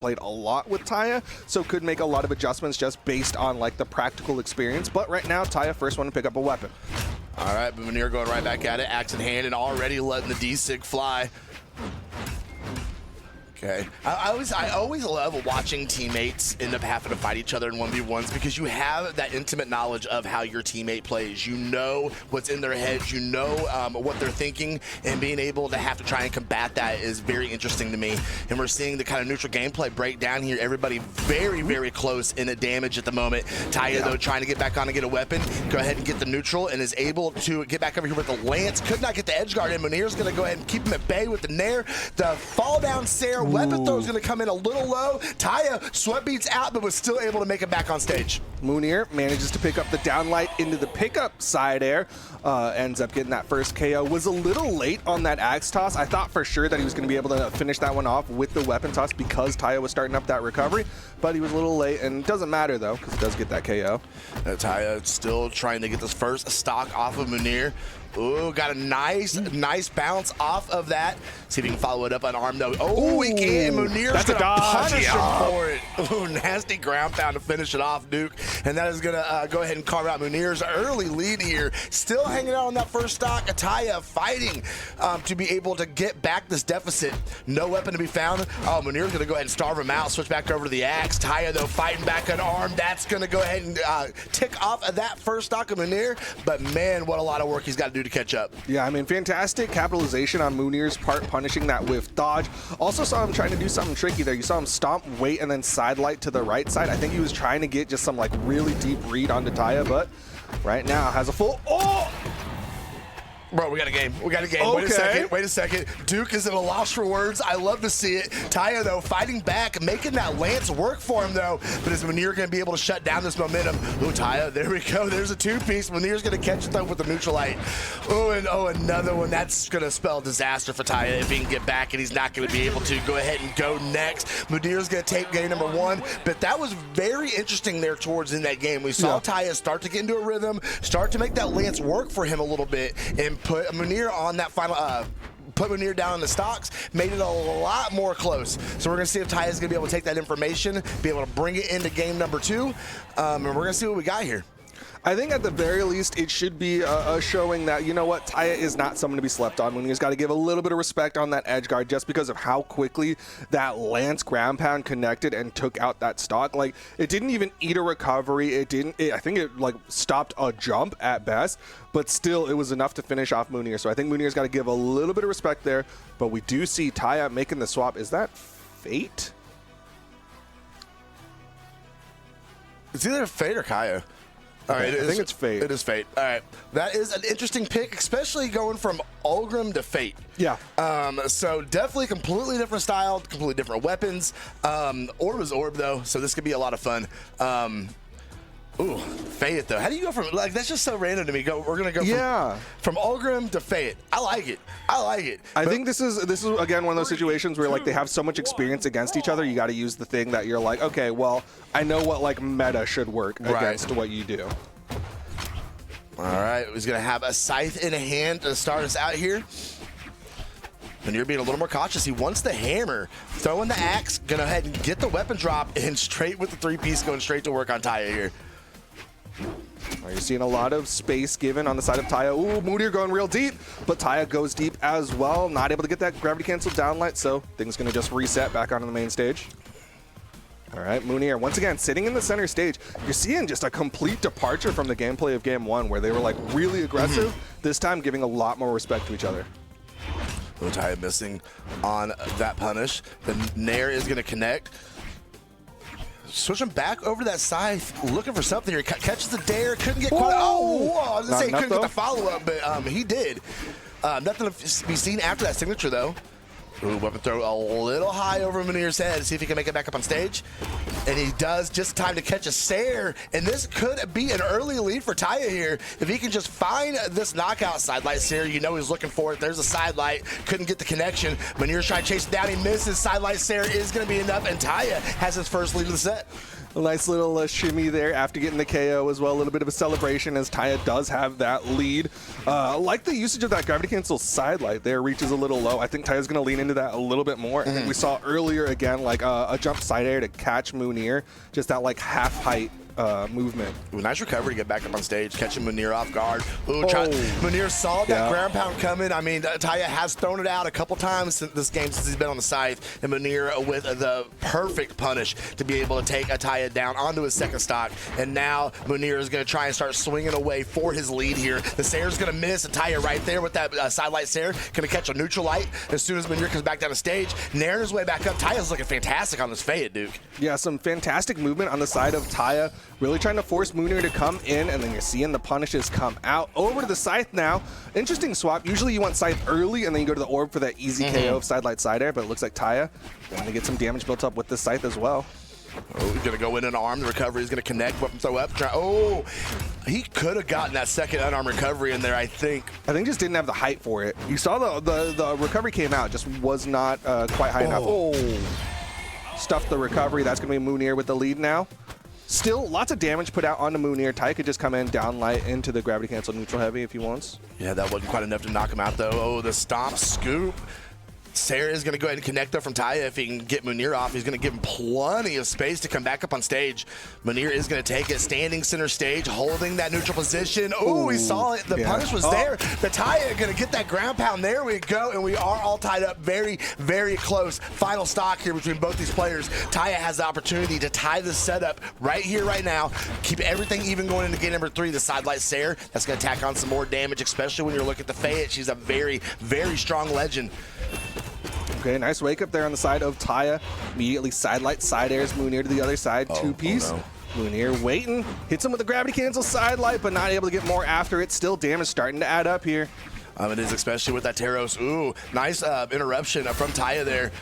played a lot with Taya, so could make a lot of adjustments just based on like the practical experience. But right now, Taya first one to pick up a weapon. All right, but Mounir going right back at it, axe in hand, and already letting the D-Sig fly. Okay. I always love watching teammates end up having to fight each other in 1v1s because you have that intimate knowledge of how your teammate plays. You know what's in their heads. You know what they're thinking, and being able to have to try and combat that is very interesting to me. And we're seeing the kind of neutral gameplay break down here. Everybody very, very close in a damage at the moment. Taya, though, trying to get back on and get a weapon. Go ahead and get the neutral and is able to get back over here with the lance. Could not get the edge guard in. Mounir's going to go ahead and keep him at bay with the nair. The fall down Sarah. Weapon throw is going to come in a little low. Taya sweat beats out, but was still able to make it back on stage. Mounir manages to pick up the downlight into the pickup side air. Ends up getting that first KO. Was a little late on that axe toss. I thought for sure that he was going to be able to finish that one off with the weapon toss because Taya was starting up that recovery, but he was a little late, and it doesn't matter though because he does get that KO. Taya still trying to get this first stock off of Mounir. Ooh, got a nice bounce off of that. See if he can follow it up on arm though. Oh, he can. Mounir's gonna punish him for it. Ooh, nasty ground pound to finish it off, Duke. And that is gonna go ahead and carve out Mounir's early lead here. Still hanging out on that first stock. Taya fighting to be able to get back this deficit. No weapon to be found. Oh, Mounir's gonna go ahead and starve him out. Switch back over to the axe. Taya though fighting back on arm. That's gonna go ahead and tick off of that first stock of Mounir. But man, what a lot of work he's got to do to catch up. Yeah, I mean, fantastic capitalization on Mounir's part, punishing that with dodge. Also saw him trying to do something tricky there. You saw him stomp, wait, and then sidelight to the right side. I think he was trying to get just some like really deep read onto Taya, but right now has a full, Bro, we got a game. We got a game. Okay. Wait a second. Duke is at a loss for words. I love to see it. Taya, though, fighting back, making that lance work for him, though. But is Mounir going to be able to shut down this momentum? Ooh, Taya, there we go. There's a two-piece. Mounir's going to catch it, though, with the neutral light. Oh, and another one. That's going to spell disaster for Taya if he can get back, and he's not going to be able to go ahead and go next. Mounir's going to take game number one. But that was very interesting there towards in that game. We saw Taya start to get into a rhythm, start to make that lance work for him a little bit, and put Mounir on that final, put Mounir down in the stocks, made it a lot more close. So we're going to see if Taya is going to be able to take that information, be able to bring it into game number two, and we're going to see what we got here. I think at the very least, it should be showing that, you know what, Taya is not someone to be slept on. Mounir's got to give a little bit of respect on that edge guard just because of how quickly that lance ground pound connected and took out that stock. Like, it didn't even eat a recovery. I think it like stopped a jump at best, but still it was enough to finish off Mounir. So I think Mounir's got to give a little bit of respect there, but we do see Taya making the swap. Is that Fate? It's either Fate or Kaya. All right, I think it's Fate. It is Fate. All right. That is an interesting pick, especially going from Ulgrim to Fate. Yeah. So definitely completely different style, completely different weapons. Orb is Orb, though, so this could be a lot of fun. Ooh, Fate, though. How do you go from, like, that's just so random to me. We're going to go from Ulgrim to Fate. I like it. I think this is again one of those situations where like they have so much experience against each other, you got to use the thing that you're like, okay, well, I know what like meta should work against what you do. All right, he's going to have a scythe in hand to start us out here. And you're being a little more cautious. He wants the hammer. Throwing the axe, going to go ahead and get the weapon drop, and straight with the three-piece going straight to work on Taya here. You're seeing a lot of space given on the side of Taya. Ooh, Mounir going real deep, but Taya goes deep as well. Not able to get that gravity cancel downlight, so things going to just reset back onto the main stage. All right, Mounir, once again, sitting in the center stage. You're seeing just a complete departure from the gameplay of game one, where they were like really aggressive. This time giving a lot more respect to each other. Taya missing on that punish. The Nair is going to connect. Switching back over that scythe, looking for something here. Catches the dare, couldn't get quite. Oh, whoa. I was going to say he couldn't get the follow-up, but he did. Nothing to be seen after that signature, though. Ooh, weapon throw a little high over Mounir's head. See if he can make it back up on stage. And he does, just time to catch a Sair. And this could be an early lead for Taya here. If he can just find this knockout sidelight Sair, you know he's looking for it. There's a sidelight. Couldn't get the connection. Mounir's trying to chase it down. He misses. Sidelight Sair is going to be enough. And Taya has his first lead of the set. A nice little shimmy there after getting the KO as well. A little bit of a celebration as Taya does have that lead. Like the usage of that gravity cancel side light there reaches a little low. I think Taya's going to lean into that a little bit more. I think we saw earlier again like a jump side air to catch Mounir. Just that like half height movement. Ooh, nice recovery to get back up on stage, catching Mounir off guard. Ooh, Mounir saw that ground pound coming. I mean, Taya has thrown it out a couple times since this game since he's been on the scythe, and Mounir with the perfect punish to be able to take a Taya down onto his second stock. And now Mounir is going to try and start swinging away for his lead here. The Sayer's going to miss, and Taya right there with that side light Sayer going to catch a neutral light as soon as Mounir comes back down the stage. Nairn his way back up. Taya's looking fantastic on this fade, Duke. Yeah, some fantastic movement on the side of Taya. Really trying to force Mounir to come in, and then you're seeing the punishes come out. Over to the Scythe now. Interesting swap. Usually you want Scythe early, and then you go to the Orb for that easy KO of side light side air, but it looks like Taya going to get some damage built up with the Scythe as well. Oh, he's going to go in and arm. The recovery is going to connect. Weapon throw up. Oh, he could have gotten that second unarmed recovery in there, I think. I think just didn't have the height for it. You saw the recovery came out, just was not quite high enough. Oh, stuffed the recovery. That's going to be Mounir with the lead now. Still, lots of damage put out onto Mounir. Taya could just come in down light into the gravity cancel neutral heavy if he wants. Yeah, that wasn't quite enough to knock him out, though. Oh, the stomp scoop. Sayer is going to go ahead and connect up from Taya. If he can get Mounir off, he's going to give him plenty of space to come back up on stage. Mounir is going to take it, standing center stage, holding that neutral position. Oh, we saw it. The punish was there. The Taya going to get that ground pound. There we go, and we are all tied up very, very close. Final stock here between both these players. Taya has the opportunity to tie the setup right here, right now. Keep everything even going into game number 3. The side light Sayer, that's going to tack on some more damage, especially when you're looking at the Fayette. She's a very, very strong legend. Okay, nice wake up there on the side of Taya. Immediately side light, side airs Mounir to the other side, two-piece. Oh no. Mounir waiting, hits him with the gravity cancel side light, but not able to get more after it. Still damage starting to add up here. It is, especially with that Teros. Ooh, nice interruption from Taya there.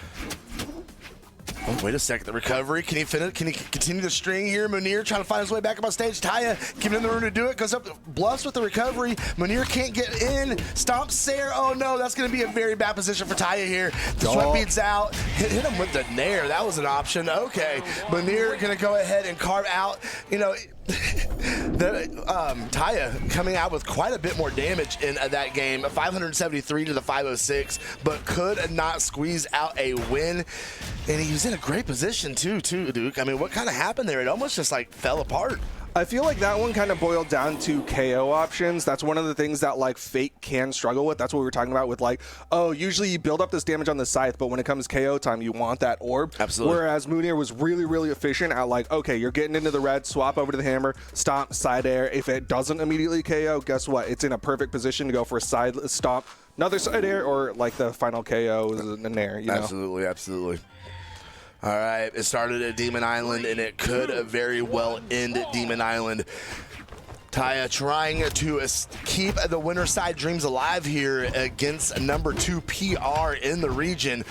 Oh, wait a second, the recovery. Can he finish? Can he continue the string here? Mounir trying to find his way back up on stage. Taya giving him the room to do it. Goes up, bluffs with the recovery. Mounir can't get in. Stomps Sayer. Oh no, that's going to be a very bad position for Taya here. The sweat beats out. Hit him with the Nair. That was an option. Okay, Mounir going to go ahead and carve out. You know, Taya coming out with quite a bit more damage in that game, 573 to the 506, but could not squeeze out a win. And he was in a great position too, Duke. I mean, what kind of happened there? It almost just like fell apart. I feel like that one kind of boiled down to KO options. That's one of the things that like Fate can struggle with. That's what we were talking about with like, oh, usually you build up this damage on the Scythe, but when it comes KO time, you want that orb. Absolutely. Whereas Mounir was really, really efficient at like, okay, you're getting into the red, swap over to the hammer, stomp, side air. If it doesn't immediately KO, guess what? It's in a perfect position to go for a side stomp, another side air, or like the final KO is an air, you know? Absolutely, absolutely. All right, it started at Demon Island, and it could very well end at Demon Island. Taya trying to keep the winner side dreams alive here against number 2 PR in the region.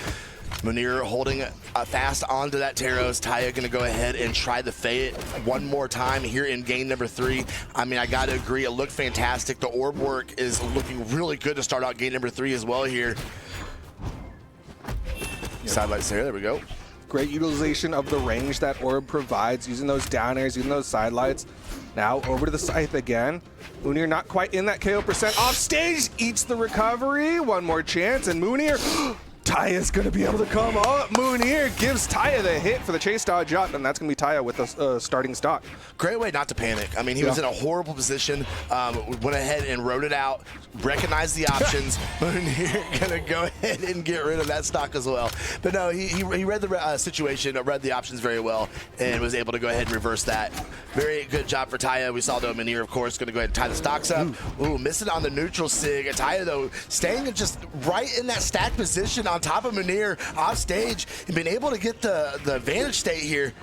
Mounir holding fast onto that Teros. Taya going to go ahead and try the Fayette one more time here in game number 3. I mean, I got to agree, it looked fantastic. The orb work is looking really good to start out game number 3 as well here. Side lights there we go. Great utilization of the range that orb provides, using those down airs, using those side lights. Now over to the Scythe again. Mounir not quite in that KO percent. Off stage, eats the recovery. One more chance, and Mounir, Taya's going to be able to come up. Mounir gives Taya the hit for the chase dodge up, and that's going to be Taya with the starting stock. Great way not to panic. I mean, he was in a horrible position, went ahead and wrote it out, recognized the options. Mounir going to go ahead and get rid of that stock as well. But no, he read the situation, read the options very well, and was able to go ahead and reverse that. Very good job for Taya. We saw, though, Mounir, of course, going to go ahead and tie the stocks up. Ooh, missing on the neutral sig. Taya, though, staying just right in that stack position on top of Mounir off stage and being able to get the advantage state here.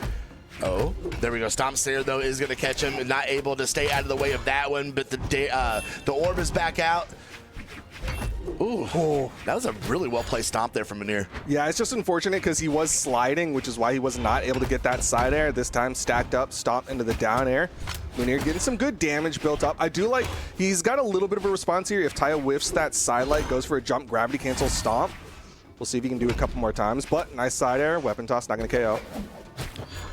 Oh, there we go. Stomp Sayer, though, is going to catch him and not able to stay out of the way of that one, but the orb is back out. Ooh, that was a really well-placed stomp there from Mounir. Yeah, it's just unfortunate because he was sliding, which is why he was not able to get that side air. This time stacked up, stomp into the down air. Mounir getting some good damage built up. I do like, he's got a little bit of a response here. If Taya whiffs that side light, goes for a jump, gravity cancel, stomp. We'll see if he can do it a couple more times, but nice side air, weapon toss, not going to KO.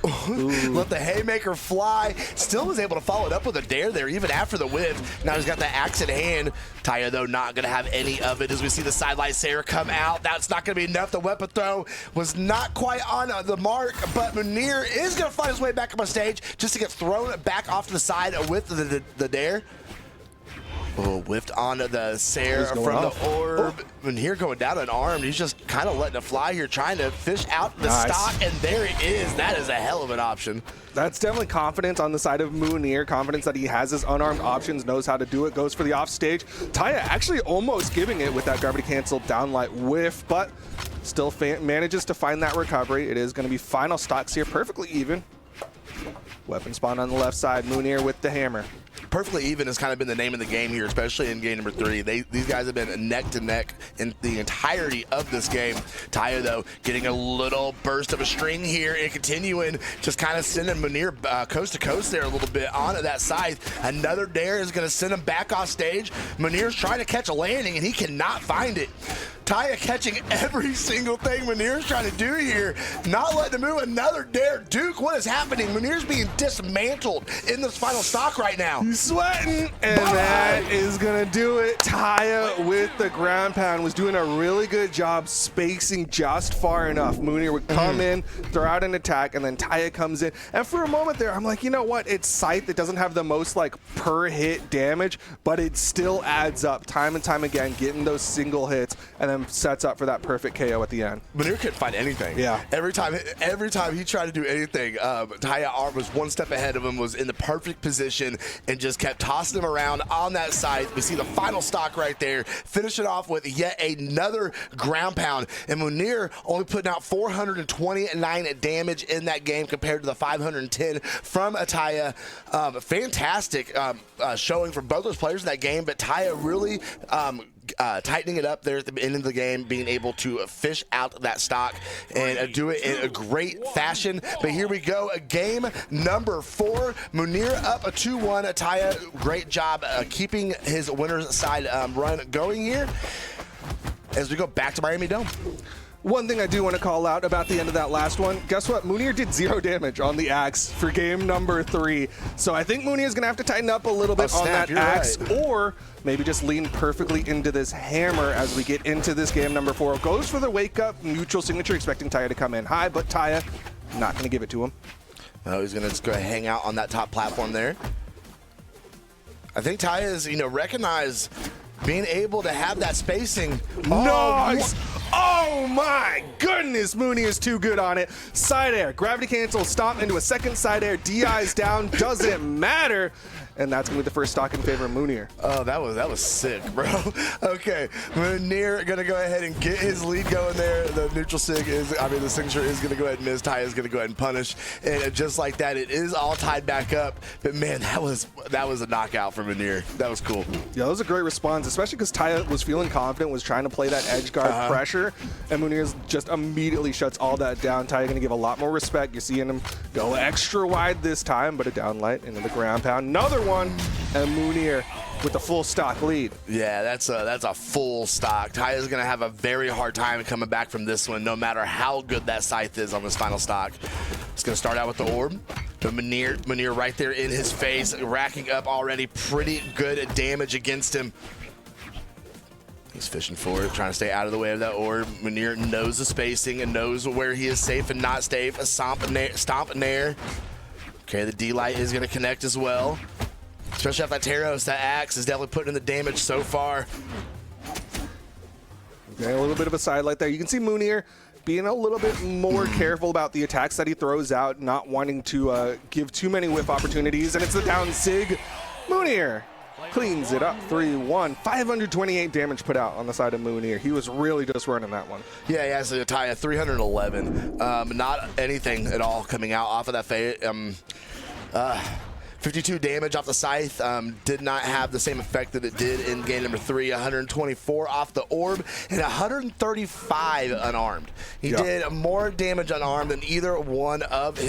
Let the haymaker fly. Still was able to follow it up with a dare there, even after the whiff. Now he's got the axe in hand. Taya, though, not going to have any of it as we see the sidelight Sarah come out. That's not going to be enough. The weapon throw was not quite on the mark, but Mounir is going to find his way back up on stage just to get thrown back off to the side with the dare. Oh, whiffed onto the Sarah from the orb. Mounir going down unarmed. He's just kind of letting it fly here, trying to fish out the stock, and there it is. That is a hell of an option. That's definitely confidence on the side of Mounir, confidence that he has his unarmed options, knows how to do it, goes for the offstage. Taya actually almost giving it with that gravity cancel downlight whiff, but still manages to find that recovery. It is going to be final stocks here, perfectly even. Weapon spawn on the left side, Mounir with the hammer. Perfectly even has kind of been the name of the game here, especially in game number 3. These guys have been neck to neck in the entirety of this game. Taya, though, getting a little burst of a string here and continuing, just kind of sending Mounir coast to coast there a little bit onto that side. Another dare is going to send him back off stage. Mounir's trying to catch a landing, and he cannot find it. Taya catching every single thing Mounir's trying to do here, not letting him move. Another dare. Duke, what is happening? Mounir's being dismantled in this final stock right now. He's sweating, and that is gonna do it. Taya with the ground pound was doing a really good job spacing just far enough. Mounir would come in, throw out an attack, and then Taya comes in. And for a moment there, I'm like, you know what? It's Scythe that doesn't have the most like per hit damage, but it still adds up time and time again, getting those single hits, and then sets up for that perfect KO at the end. Mounir couldn't find anything. Yeah. Every time he tried to do anything, Taya Arm was one step ahead of him, was in the perfect position, and just kept tossing him around on that side. We see the final stock right there. Finish it off with yet another ground pound. And Mounir only putting out 429 damage in that game compared to the 510 from Taya. Fantastic showing for both those players in that game, but Taya really tightening it up there at the end of the game, being able to fish out that stock and do it in a great fashion. But here we go, game number 4. Mounir up a 2-1. Taya, great job keeping his winner's side run going here as we go back to Miami Dome. One thing I do want to call out about the end of that last one, guess what? Mounir did 0 damage on the axe for game number 3. So I think Mounir is going to have to tighten up a little bit on that axe, or maybe just lean perfectly into this hammer as we get into this game number 4. Goes for the wake up neutral signature, expecting Taya to come in high, but Taya not going to give it to him. No, he's going to just go hang out on that top platform there. I think Taya is, recognize being able to have that spacing. Nice! Oh my goodness, Mounir is too good on it. Side air, gravity cancel, stomp into a second side air, DI's down, doesn't matter. And that's gonna be the first stock in favor of Mounir. Oh, that was sick, bro. Okay, Mounir gonna go ahead and get his lead going there. The neutral sig the signature is gonna go ahead and miss. Taya is gonna go ahead and punish, and just like that, it is all tied back up. But man, that was a knockout for Mounir. That was cool. Yeah, that was a great response, especially because Taya was feeling confident, was trying to play that edge guard pressure, and Mounir just immediately shuts all that down. Taya gonna give a lot more respect. You're seeing him go extra wide this time, but a downlight into the ground pound. Another one, and Mounir with the full stock lead. Yeah, that's a full stock. Taya's gonna have a very hard time coming back from this one, no matter how good that scythe is on this final stock. It's gonna start out with the orb. But Mounir right there in his face, racking up already pretty good damage against him. He's fishing for it, trying to stay out of the way of that orb. Mounir knows the spacing and knows where he is safe and not safe. A stomp and nair. Okay, the D-light is gonna connect as well. Especially off that Taros, that axe is definitely putting in the damage so far. Okay, a little bit of a sidelight there. You can see Mounir being a little bit more careful about the attacks that he throws out, not wanting to give too many whiff opportunities, and it's the down sig. Mounir cleans it up, 3-1. 528 damage put out on the side of Mounir. He was really just running that one. Yeah, so Taya, 311. Not anything at all coming out off of that 52 damage off the scythe. Did not have the same effect that it did in game number 3. 124 off the orb and 135 unarmed. He did more damage unarmed than either one of